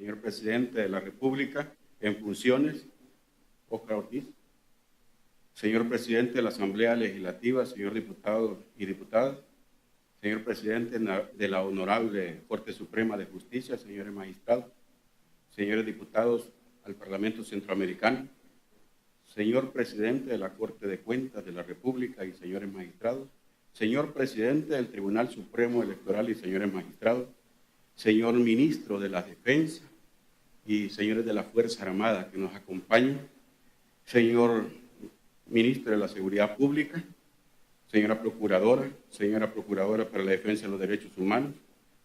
señor presidente de la República en funciones, Óscar Ortiz, señor presidente de la Asamblea Legislativa, señor diputado y diputadas, señor presidente de la Honorable Corte Suprema de Justicia, señores magistrados, señores diputados al Parlamento Centroamericano, señor presidente de la Corte de Cuentas de la República y señores magistrados, señor presidente del Tribunal Supremo Electoral y señores magistrados, señor ministro de la Defensa y señores de la Fuerza Armada que nos acompañan, señor ministro de la Seguridad Pública, señora procuradora para la Defensa de los Derechos Humanos,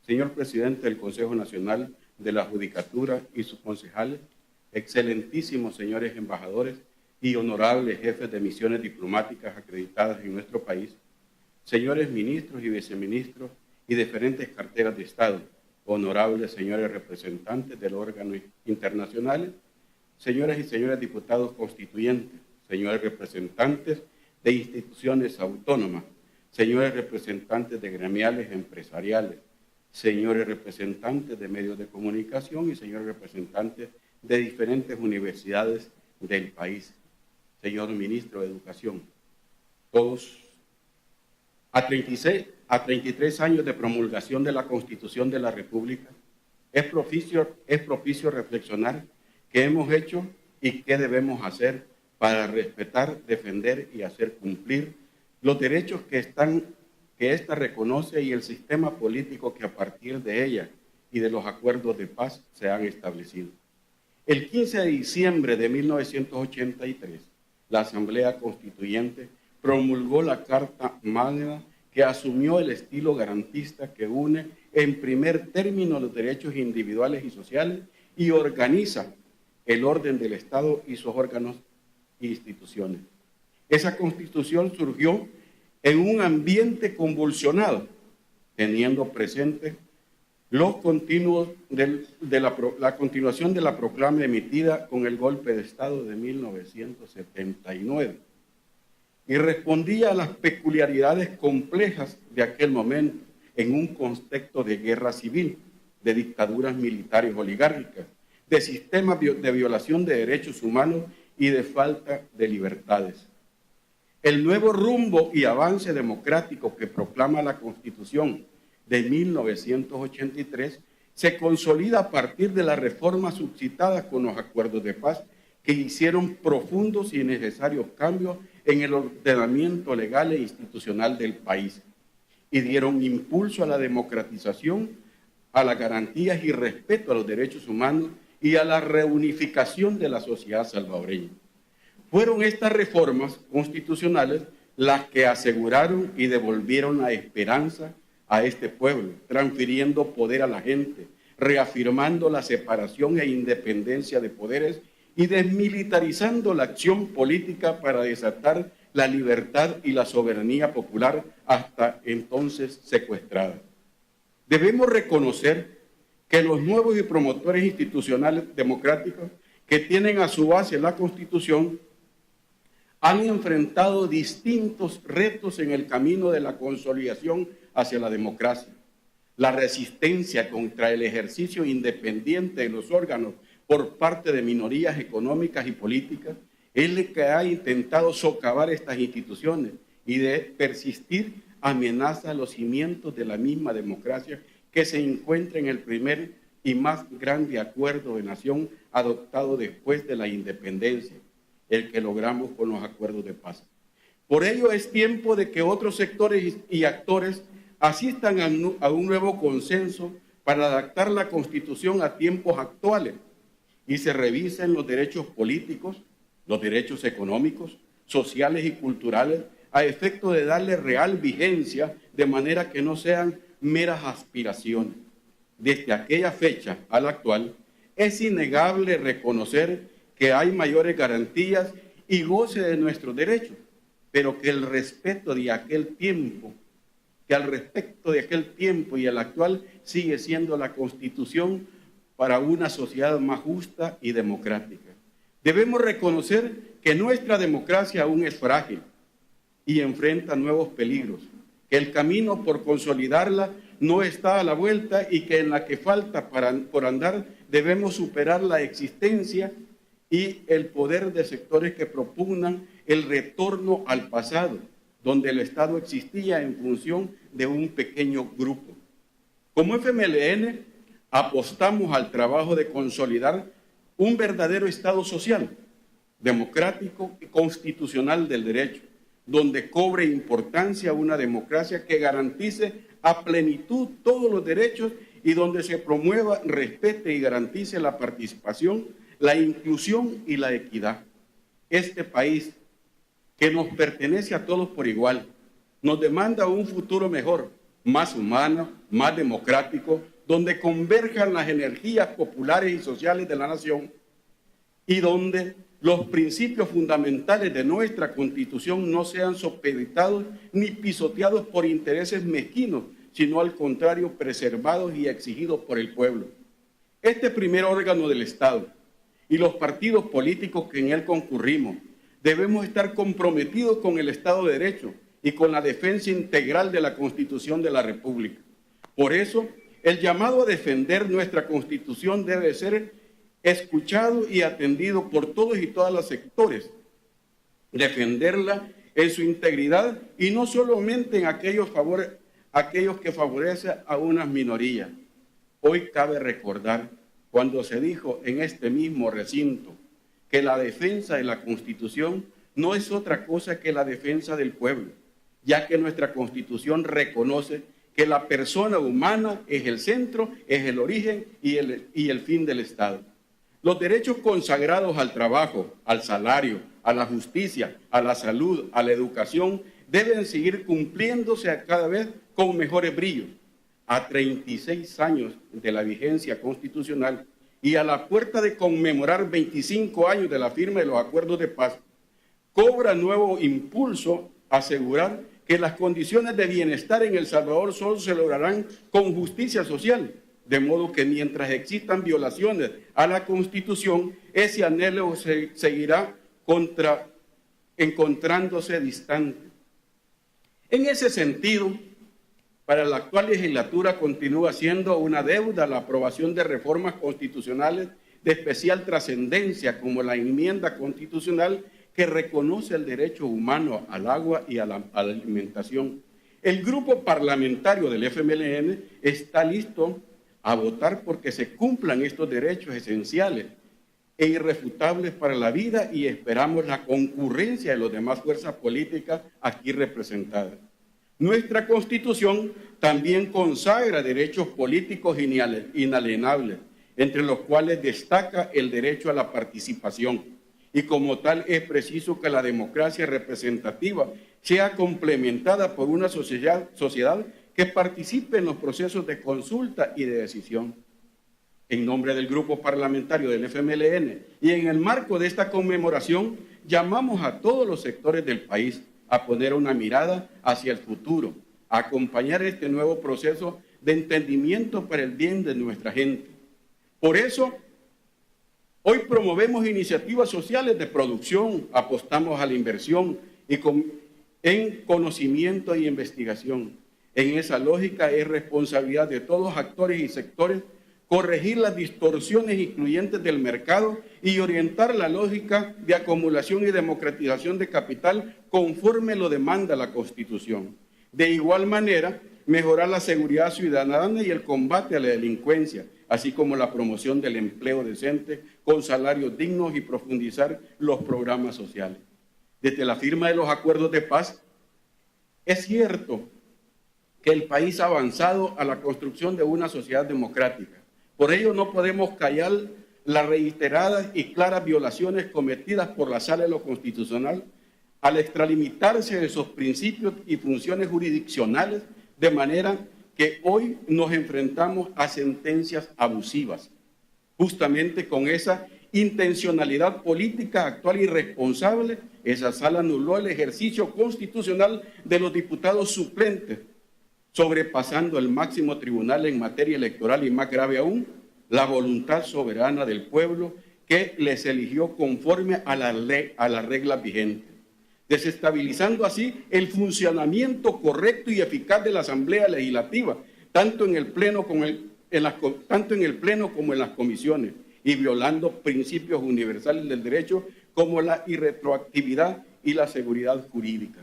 señor presidente del Consejo Nacional de la Judicatura y sus concejales, excelentísimos señores embajadores y honorables jefes de misiones diplomáticas acreditadas en nuestro país, señores ministros y viceministros y diferentes carteras de Estado, honorables señores representantes de los órganos internacionales, señoras y señores diputados constituyentes, señores representantes de instituciones autónomas, señores representantes de gremiales empresariales, señores representantes de medios de comunicación y señores representantes de diferentes universidades del país, señor ministro de Educación, todos a 33 años de promulgación de la Constitución de la República, es propicio reflexionar qué hemos hecho y qué debemos hacer para respetar, defender y hacer cumplir los derechos que ésta reconoce y el sistema político que a partir de ella y de los acuerdos de paz se han establecido. El 15 de diciembre de 1983, la Asamblea Constituyente promulgó la Carta Magna que asumió el estilo garantista que une en primer término los derechos individuales y sociales y organiza el orden del Estado y sus órganos e instituciones. Esa Constitución surgió en un ambiente convulsionado, teniendo presente los continuos la continuación de la proclama emitida con el golpe de Estado de 1979 y respondía a las peculiaridades complejas de aquel momento en un contexto de guerra civil, de dictaduras militares oligárquicas, de sistemas de violación de derechos humanos y de falta de libertades. El nuevo rumbo y avance democrático que proclama la Constitución de 1983 se consolida a partir de las reformas suscitadas con los acuerdos de paz que hicieron profundos y necesarios cambios en el ordenamiento legal e institucional del país y dieron impulso a la democratización, a las garantías y respeto a los derechos humanos y a la reunificación de la sociedad salvadoreña. Fueron estas reformas constitucionales las que aseguraron y devolvieron la esperanza a este pueblo, transfiriendo poder a la gente, reafirmando la separación e independencia de poderes y desmilitarizando la acción política para desatar la libertad y la soberanía popular hasta entonces secuestrada. Debemos reconocer que los nuevos y promotores institucionales democráticos que tienen a su base la Constitución han enfrentado distintos retos en el camino de la consolidación hacia la democracia. La resistencia contra el ejercicio independiente de los órganos por parte de minorías económicas y políticas es el que ha intentado socavar estas instituciones y de persistir amenaza los cimientos de la misma democracia que se encuentra en el primer y más grande acuerdo de nación adoptado después de la independencia, el que logramos con los acuerdos de paz. Por ello es tiempo de que otros sectores y actores asistan a un nuevo consenso para adaptar la Constitución a tiempos actuales y se revisen los derechos políticos, los derechos económicos, sociales y culturales a efecto de darle real vigencia de manera que no sean meras aspiraciones. Desde aquella fecha a la actual, es innegable reconocer que hay mayores garantías y goce de nuestros derechos, pero que al respecto de aquel tiempo y el actual sigue siendo la Constitución para una sociedad más justa y democrática. Debemos reconocer que nuestra democracia aún es frágil y enfrenta nuevos peligros, que el camino por consolidarla no está a la vuelta y que en la que falta por andar debemos superar la existencia y el poder de sectores que propugnan el retorno al pasado, donde el Estado existía en función de un pequeño grupo. Como FMLN, apostamos al trabajo de consolidar un verdadero Estado social, democrático y constitucional del derecho, donde cobre importancia una democracia que garantice a plenitud todos los derechos y donde se promueva, respete y garantice la participación, la inclusión y la equidad. Este país, que nos pertenece a todos por igual, nos demanda un futuro mejor, más humano, más democrático, donde converjan las energías populares y sociales de la nación y donde los principios fundamentales de nuestra Constitución no sean supeditados ni pisoteados por intereses mezquinos, sino al contrario, preservados y exigidos por el pueblo. Este primer órgano del Estado y los partidos políticos que en él concurrimos debemos estar comprometidos con el Estado de Derecho y con la defensa integral de la Constitución de la República. Por eso, el llamado a defender nuestra Constitución debe ser escuchado y atendido por todos y todas los sectores. Defenderla en su integridad y no solamente en aquellos que favorecen a unas minorías. Hoy cabe recordar cuando se dijo en este mismo recinto que la defensa de la Constitución no es otra cosa que la defensa del pueblo, ya que nuestra Constitución reconoce que la persona humana es el centro, es el origen y el fin del Estado. Los derechos consagrados al trabajo, al salario, a la justicia, a la salud, a la educación, deben seguir cumpliéndose a cada vez con mejores brillos. A 36 años de la vigencia constitucional y a la puerta de conmemorar 25 años de la firma de los acuerdos de paz, cobra nuevo impulso asegurar que las condiciones de bienestar en El Salvador solo se lograrán con justicia social, de modo que mientras existan violaciones a la Constitución, ese anhelo seguirá encontrándose distante. En ese sentido, para la actual legislatura continúa siendo una deuda la aprobación de reformas constitucionales de especial trascendencia, como la enmienda constitucional que reconoce el derecho humano al agua y a la alimentación. El grupo parlamentario del FMLN está listo a votar porque se cumplan estos derechos esenciales e irrefutables para la vida y esperamos la concurrencia de las demás fuerzas políticas aquí representadas. Nuestra Constitución también consagra derechos políticos inalienables, entre los cuales destaca el derecho a la participación. Y como tal es preciso que la democracia representativa sea complementada por una sociedad que participe en los procesos de consulta y de decisión. En nombre del grupo parlamentario del FMLN y en el marco de esta conmemoración, llamamos a todos los sectores del país a poner una mirada hacia el futuro, a acompañar este nuevo proceso de entendimiento para el bien de nuestra gente. Por eso, hoy promovemos iniciativas sociales de producción, apostamos a la inversión en conocimiento y investigación. En esa lógica es responsabilidad de todos los actores y sectores corregir las distorsiones excluyentes del mercado y orientar la lógica de acumulación y democratización de capital conforme lo demanda la Constitución. De igual manera, mejorar la seguridad ciudadana y el combate a la delincuencia, así como la promoción del empleo decente con salarios dignos y profundizar los programas sociales. Desde la firma de los acuerdos de paz, es cierto que el país ha avanzado a la construcción de una sociedad democrática. Por ello no podemos callar las reiteradas y claras violaciones cometidas por la Sala de lo Constitucional al extralimitarse de esos principios y funciones jurisdiccionales, de manera que hoy nos enfrentamos a sentencias abusivas. Justamente con esa intencionalidad política actual y responsable, esa Sala anuló el ejercicio constitucional de los diputados suplentes, sobrepasando el máximo tribunal en materia electoral y, más grave aún, la voluntad soberana del pueblo que les eligió conforme a la regla vigente, desestabilizando así el funcionamiento correcto y eficaz de la Asamblea Legislativa, tanto en el Pleno tanto en el Pleno como en las comisiones, y violando principios universales del derecho como la irretroactividad y la seguridad jurídica.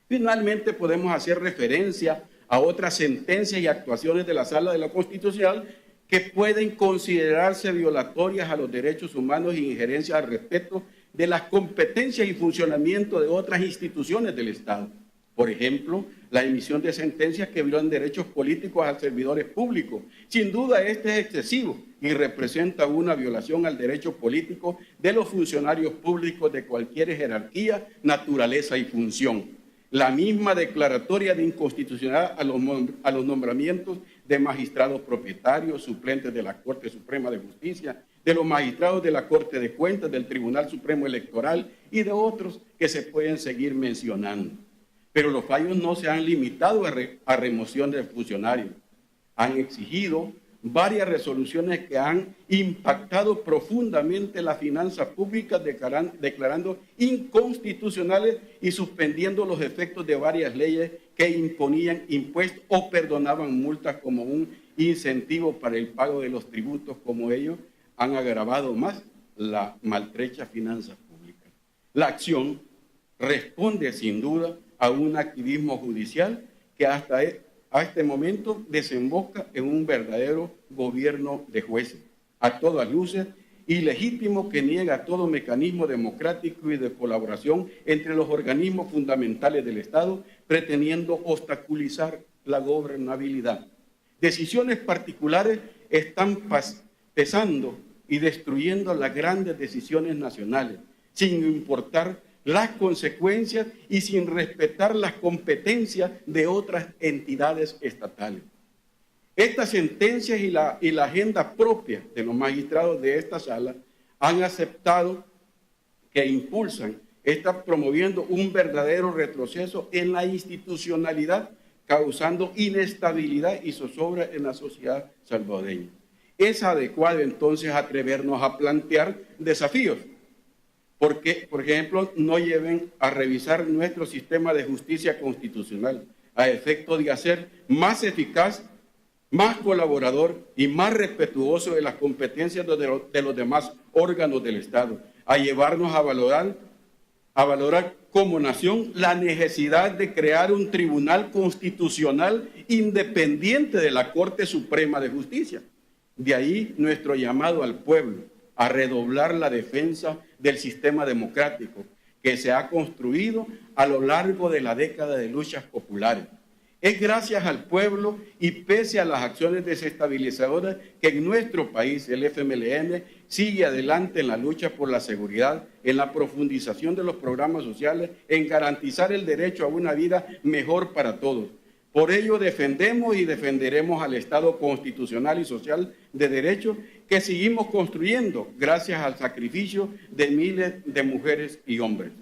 Finalmente, podemos hacer referencia a otras sentencias y actuaciones de la Sala de lo Constitucional que pueden considerarse violatorias a los derechos humanos e injerencias al respeto de las competencias y funcionamiento de otras instituciones del Estado. Por ejemplo, la emisión de sentencias que violan derechos políticos a servidores públicos. Sin duda, este es excesivo y representa una violación al derecho político de los funcionarios públicos de cualquier jerarquía, naturaleza y función. La misma declaratoria de inconstitucionalidad a los nombramientos de magistrados propietarios, suplentes de la Corte Suprema de Justicia, de los magistrados de la Corte de Cuentas, del Tribunal Supremo Electoral y de otros que se pueden seguir mencionando. Pero los fallos no se han limitado a remoción de funcionarios. Han exigido varias resoluciones que han impactado profundamente las finanzas públicas, declarando inconstitucionales y suspendiendo los efectos de varias leyes que imponían impuestos o perdonaban multas como un incentivo para el pago de los tributos, como ellos han agravado más la maltrecha finanzas públicas. La acción responde sin duda a un activismo judicial que hasta a este momento desemboca en un verdadero gobierno de jueces, a todas luces, ilegítimo, que niega todo mecanismo democrático y de colaboración entre los organismos fundamentales del Estado, pretendiendo obstaculizar la gobernabilidad. Decisiones particulares están pesando y destruyendo las grandes decisiones nacionales, sin importar las consecuencias y sin respetar las competencias de otras entidades estatales. Estas sentencias y la agenda propia de los magistrados de esta sala han aceptado que están promoviendo un verdadero retroceso en la institucionalidad, causando inestabilidad y zozobra en la sociedad salvadoreña. Es adecuado entonces atrevernos a plantear desafíos, porque, por ejemplo, no lleven a revisar nuestro sistema de justicia constitucional a efecto de hacer más eficaz, más colaborador y más respetuoso de las competencias de los demás órganos del Estado, a llevarnos a valorar como nación la necesidad de crear un tribunal constitucional independiente de la Corte Suprema de Justicia. De ahí nuestro llamado al pueblo a redoblar la defensa del sistema democrático que se ha construido a lo largo de la década de luchas populares. Es gracias al pueblo y pese a las acciones desestabilizadoras que en nuestro país el FMLN sigue adelante en la lucha por la seguridad, en la profundización de los programas sociales, en garantizar el derecho a una vida mejor para todos. Por ello defendemos y defenderemos al Estado constitucional y social de derecho que seguimos construyendo gracias al sacrificio de miles de mujeres y hombres.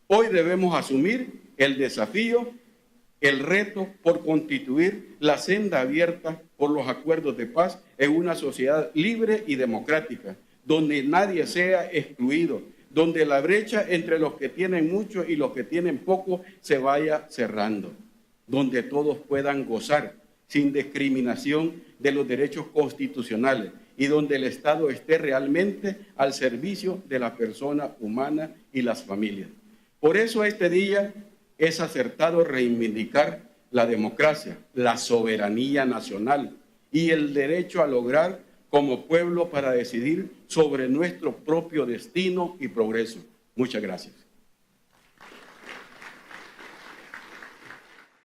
Hoy debemos asumir el desafío, el reto por constituir la senda abierta por los acuerdos de paz en una sociedad libre y democrática, donde nadie sea excluido, donde la brecha entre los que tienen mucho y los que tienen poco se vaya cerrando, donde todos puedan gozar sin discriminación de los derechos constitucionales y donde el Estado esté realmente al servicio de la persona humana y las familias. Por eso este día es acertado reivindicar la democracia, la soberanía nacional y el derecho a lograr como pueblo para decidir sobre nuestro propio destino y progreso. Muchas gracias.